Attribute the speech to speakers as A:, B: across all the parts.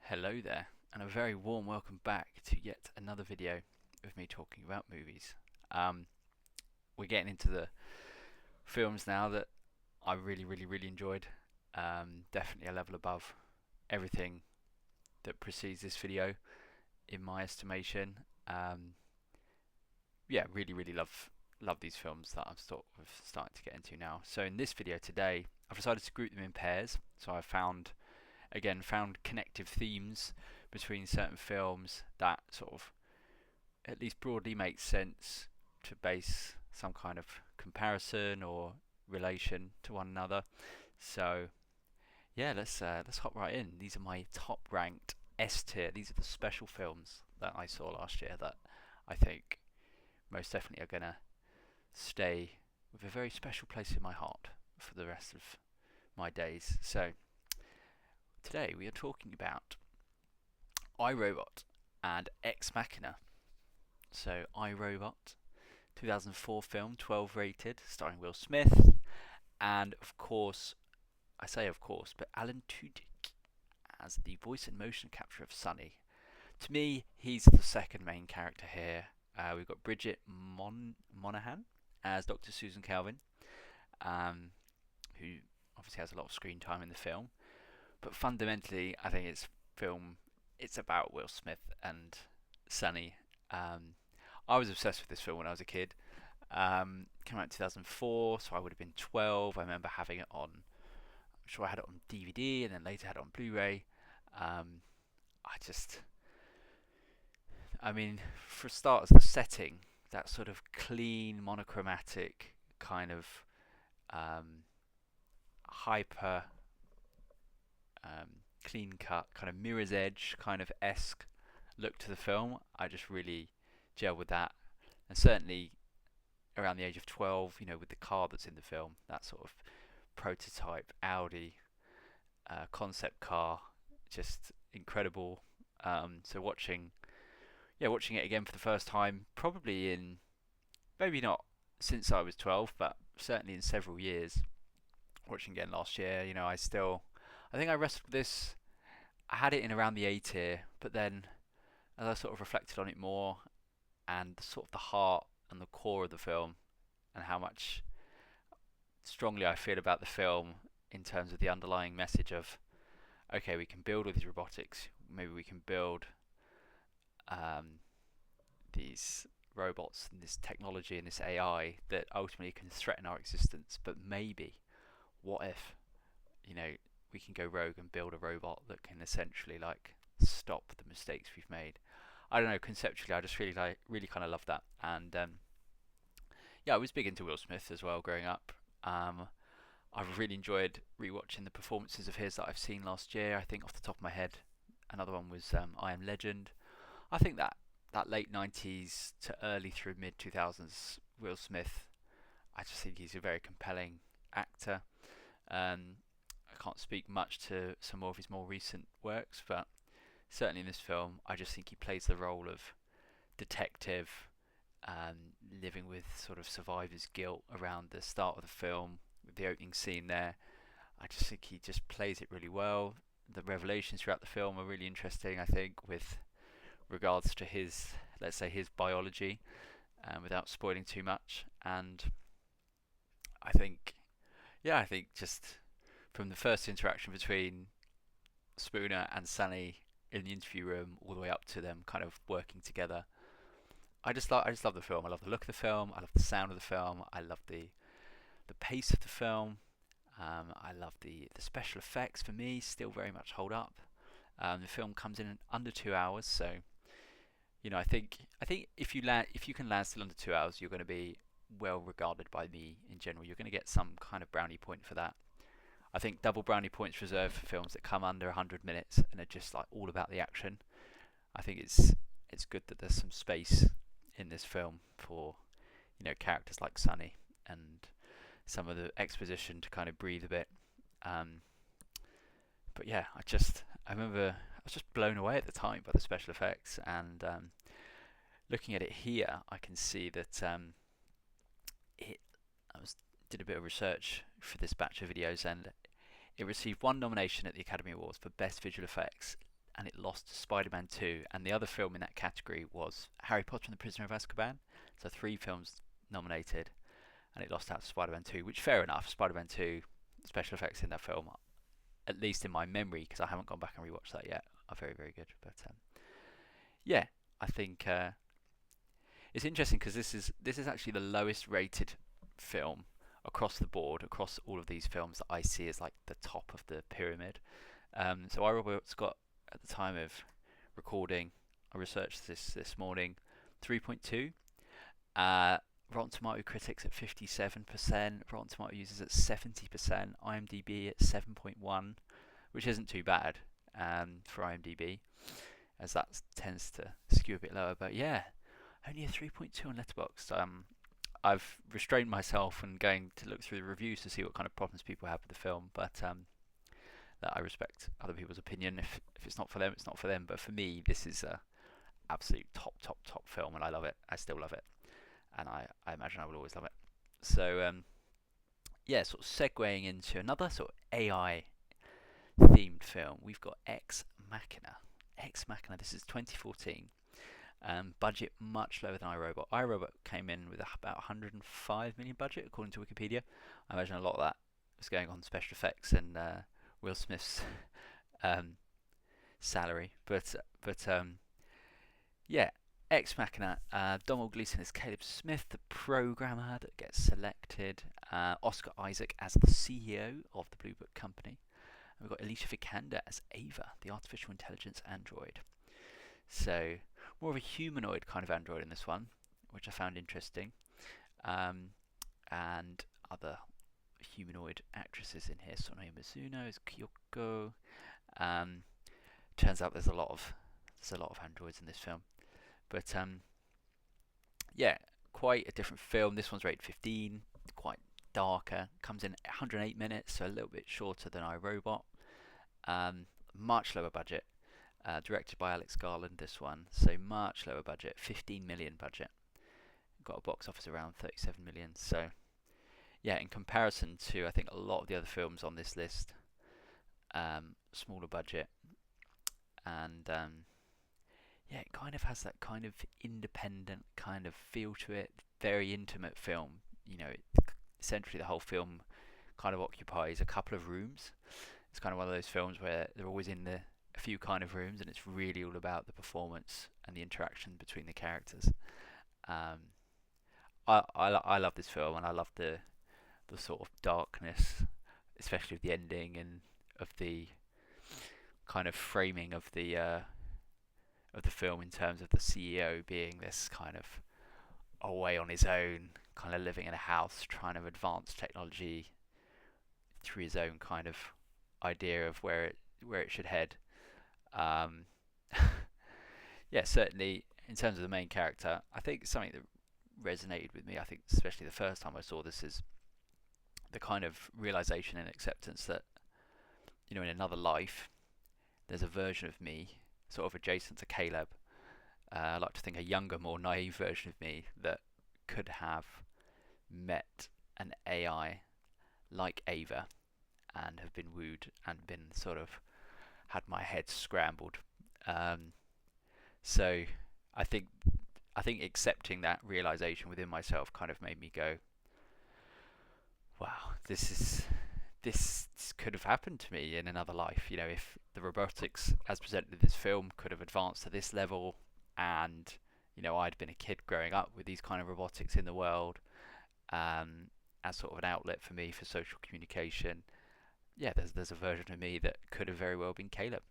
A: Hello there, and a very warm welcome back to yet another video of me talking about movies. Um, we're getting into the films now that I really enjoyed. Definitely a level above everything that precedes this video, in my estimation. Um, yeah, really love these films that I'm sort of starting to get into now. So in this video today, I've decided to group them in pairs. So I found connective themes between certain films that sort of at least broadly makes sense to base some kind of comparison or relation to one another. So yeah, let's hop right in. These are my top ranked S tier. These are the special films that I saw last year that I think most definitely are gonna stay with a very special place in my heart for the rest of my days. So today we are talking about iRobot and Ex Machina. So iRobot, 2004 film, 12 rated, starring Will Smith, and of course, I say of course, but Alan Tudyk as the voice and motion capture of Sonny. To me, he's the second main character here. We've got Bridget Monahan as Dr. Susan Calvin, who obviously has a lot of screen time in the film. But fundamentally, I think it's about Will Smith and Sonny. I was obsessed with this film when I was a kid. Came out in 2004, so I would have been 12. I remember having it on, I'm sure I had it on DVD and then later had it on Blu-ray. Um, I just, I mean, for starters, the setting, that sort of clean, monochromatic, kind of hyper clean cut, kind of Mirror's Edge kind of esque look to the film. I just really gel with that, and certainly around the age of 12, with the car that's in the film, that sort of prototype Audi concept car, just incredible. So watching it again for the first time, probably in maybe not since I was 12, but certainly in several years. Watching again last year, I think I wrestled with this. I had it in around the A tier, but then as I sort of reflected on it more and sort of the heart and the core of the film and how much strongly I feel about the film in terms of the underlying message of, okay, we can build all these robotics, maybe we can build these robots and this technology and this AI that ultimately can threaten our existence, but maybe what if, we can go rogue and build a robot that can essentially stop the mistakes we've made. I don't know, conceptually I just really kind of love that. And yeah, I was big into Will Smith as well growing up. I've really enjoyed rewatching the performances of his that I've seen last year. I think off the top of my head, another one was I Am Legend. I think that late 90s to early through mid 2000s Will Smith, I just think he's a very compelling actor. I can't speak much to some more of his more recent works, but certainly in this film, I just think he plays the role of detective, living with sort of survivor's guilt around the start of the film, with the opening scene there. I just think he just plays it really well. The revelations throughout the film are really interesting, I think, with regards to his, let's say, his biology, without spoiling too much. And I think, I think just from the first interaction between Spooner and Sunny in the interview room, all the way up to them kind of working together, I just love the film. I love the look of the film. I love the sound of the film. I love the pace of the film. I love the special effects. For me, still very much hold up. The film comes in under 2 hours, so I think if you can land still under 2 hours, you're going to be well regarded by me in general. You're going to get some kind of brownie point for that. I think double brownie points reserved for films that come under 100 minutes and are just all about the action. I think it's good that there's some space in this film for characters like Sonny and some of the exposition to kind of breathe a bit. But yeah, I remember I was just blown away at the time by the special effects, and looking at it here, I can see that did a bit of research for this batch of videos, and it received one nomination at the Academy Awards for Best Visual Effects, and it lost to Spider-Man 2, and the other film in that category was Harry Potter and the Prisoner of Azkaban. So 3 films nominated, and it lost out to Spider-Man 2, which fair enough. Spider-Man 2 special effects in that film, at least in my memory, because I haven't gone back and rewatched that yet, are very, very good. But yeah, I think it's interesting because this is actually the lowest rated film across the board, across all of these films that I see as like the top of the pyramid. So iRobot's got, at the time of recording, I researched this morning, 3.2. Rotten Tomato critics at 57%, Rotten Tomato users at 70%, IMDb at 7.1, which isn't too bad for IMDb, as that tends to skew a bit lower. But yeah, only a 3.2 on Letterboxd. I've restrained myself and going to look through the reviews to see what kind of problems people have with the film, but that I respect other people's opinion. If it's not for them, it's not for them. But for me, this is a absolute top film, and I love it. I still love it, and I imagine I will always love it. So yeah, sort of segueing into another sort of AI themed film, we've got Ex Machina. Ex Machina. This is 2014. Budget much lower than iRobot. iRobot came in with about 105 million budget, according to Wikipedia. I imagine a lot of that was going on special effects and Will Smith's salary. But yeah, Ex Machina. Donald Gleason is Caleb Smith, the programmer that gets selected. Oscar Isaac as the CEO of the Blue Book Company. And we've got Alicia Vikander as Ava, the artificial intelligence android. So more of a humanoid kind of android in this one, which I found interesting. And other humanoid actresses in here. Sonoya Mizuno is Kyoko. Turns out there's a lot of androids in this film. But yeah, quite a different film. This one's rated 15, quite darker. Comes in 108 minutes, so a little bit shorter than iRobot. Much lower budget. Directed by Alex Garland, this one, so much lower budget, 15 million budget. Got a box office around 37 million. So yeah, in comparison to I think a lot of the other films on this list, smaller budget, and yeah, it kind of has that kind of independent kind of feel to it, very intimate film. You know, essentially the whole film kind of occupies a couple of rooms. It's kind of one of those films where they're always in a few kind of rooms, and it's really all about the performance and the interaction between the characters. I love this film, and I love the sort of darkness, especially of the ending and of the kind of framing of the film in terms of the CEO being this kind of away on his own, kind of living in a house, trying to advance technology through his own kind of idea of where it should head. Yeah, certainly in terms of the main character, I think something that resonated with me, I think especially the first time I saw this, is the kind of realization and acceptance that, you know, in another life there's a version of me sort of adjacent to Caleb. I like to think a younger, more naive version of me that could have met an AI like Ava and have been wooed and been sort of had my head scrambled. So I think accepting that realization within myself kind of made me go, wow, this could have happened to me in another life. You know, if the robotics as presented in this film could have advanced to this level, and you know, I'd been a kid growing up with these kind of robotics in the world, as sort of an outlet for me for social communication. Yeah, there's a version of me that could have very well been Caleb.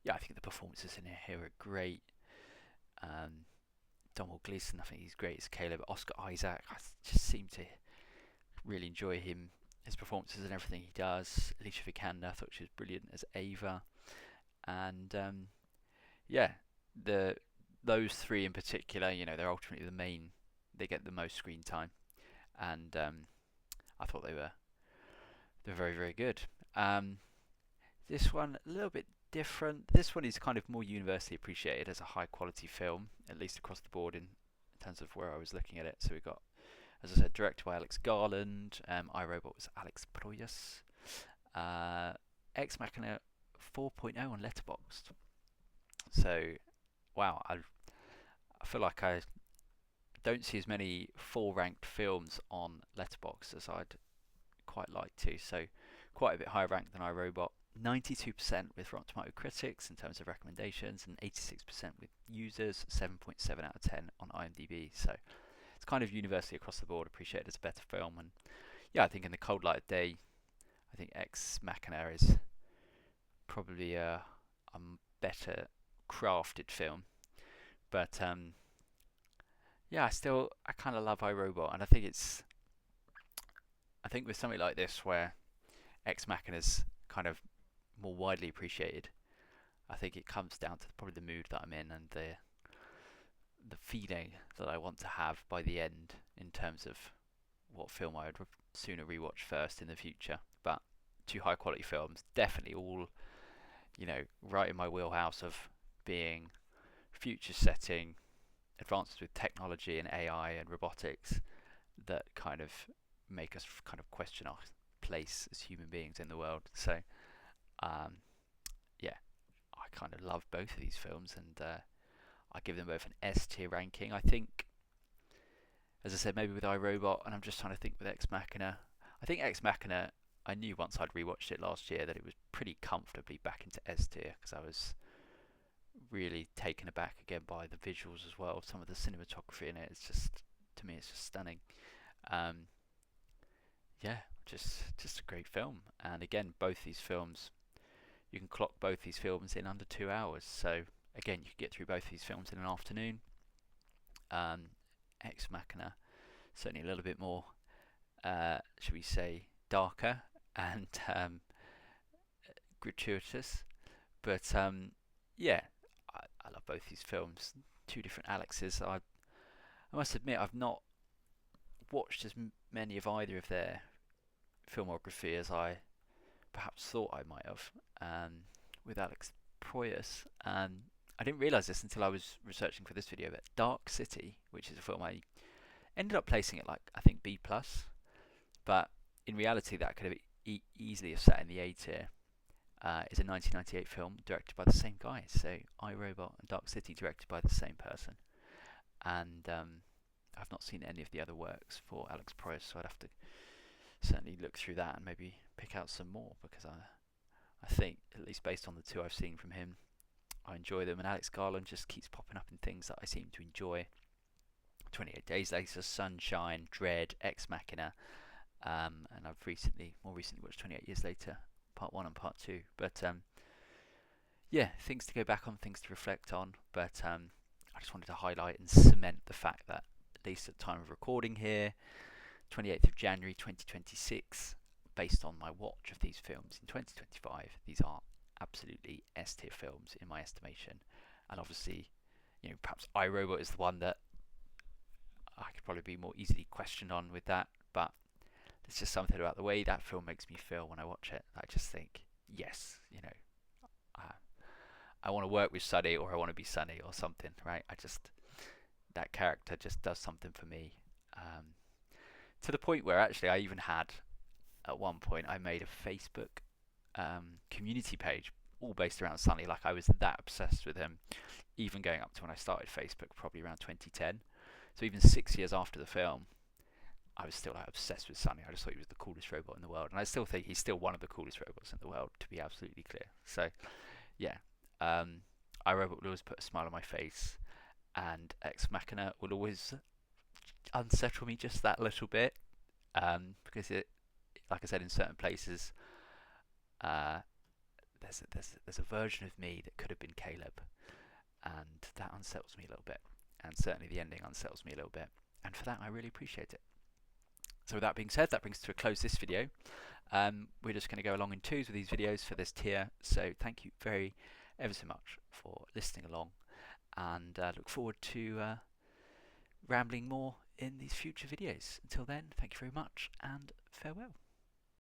A: Yeah, I think the performances in here are great. Donald Gleason, I think he's great as Caleb. Oscar Isaac, I just seem to really enjoy his performances and everything he does. Alicia Vikander, I thought she was brilliant as Ava. And yeah, those three in particular, you know, they're ultimately the main. They get the most screen time, and I thought they're very, very good. This one a little bit different. This one is kind of more universally appreciated as a high quality film, at least across the board in terms of where I was looking at it. So we got, as I said, directed by Alex Garland. iRobot was Alex Proyas. Ex Machina 4.0 on Letterboxd. So, wow, I feel like I don't see as many full ranked films on Letterboxd as I'd quite like to. So, quite a bit higher ranked than iRobot. 92% with Rotten Tomato critics in terms of recommendations, and 86% with users. 7.7 out of 10 on IMDb. So, it's kind of universally across the board appreciated as a better film. And yeah, I think in the cold light of day, I think Ex Machina is probably a better crafted film. But yeah, I kind of love iRobot, and I think with something like this where Ex Machina is kind of more widely appreciated, I think it comes down to probably the mood that I'm in and the feeling that I want to have by the end in terms of what film I would sooner rewatch first in the future. But two high quality films, definitely all, right in my wheelhouse of being future setting, advances with technology and AI and robotics that kind of make us kind of question our place as human beings in the world. So, um, yeah, I kind of love both of these films, and I give them both an S tier ranking. I think, as I said, maybe with iRobot, and I'm just trying to think with Ex Machina. I think Ex Machina, I knew once I'd rewatched it last year that it was pretty comfortably back into S tier because I was really taken aback again by the visuals as well. Some of the cinematography in it is just, to me, it's just stunning. Um, yeah, just a great film. And again, both these films, you can clock both these films in under 2 hours. So again, you can get through both these films in an afternoon. Ex Machina, certainly a little bit more, should we say, darker and gratuitous. But yeah, I love both these films. Two different Alexes. I must admit, I've not watched as many of either of their filmography as I perhaps thought I might have, with Alex Proyas. I didn't realise this until I was researching for this video, but Dark City, which is a film I ended up placing it like, I think, B+, but in reality that could have easily have sat in the A tier. Is a 1998 film directed by the same guy. So iRobot and Dark City directed by the same person. And I've not seen any of the other works for Alex Proyas, so I'd have to certainly look through that and maybe pick out some more, because I think, at least based on the two I've seen from him, I enjoy them. And Alex Garland just keeps popping up in things that I seem to enjoy. 28 Days Later, Sunshine, Dread, Ex Machina, and I've more recently watched 28 Years Later, Part 1 and Part 2. But yeah, things to go back on, things to reflect on. But I just wanted to highlight and cement the fact that, at least at the time of recording here, 28th of January 2026, based on my watch of these films in 2025, these are absolutely S tier films in my estimation. And obviously, perhaps iRobot is the one that I could probably be more easily questioned on with that, but there's just something about the way that film makes me feel when I watch it. I just think, yes, I want to work with Sunny, or I want to be Sunny, or something, right? That character just does something for me. To the point where actually I even had, at one point, I made a Facebook community page all based around Sunny. Like, I was that obsessed with him, even going up to when I started Facebook, probably around 2010. So even 6 years after the film, I was still obsessed with Sunny. I just thought he was the coolest robot in the world, and I still think he's still one of the coolest robots in the world, to be absolutely clear. So yeah, iRobot will always put a smile on my face, and Ex Machina will always unsettle me just that little bit, because it, like I said, in certain places, there's a version of me that could have been Caleb, and that unsettles me a little bit, and certainly the ending unsettles me a little bit, and for that I really appreciate it. So with that being said, that brings to a close this video. We're just going to go along in twos with these videos for this tier, so thank you ever so much for listening along, and look forward to rambling more in these future videos. Until then, thank you very much, and farewell.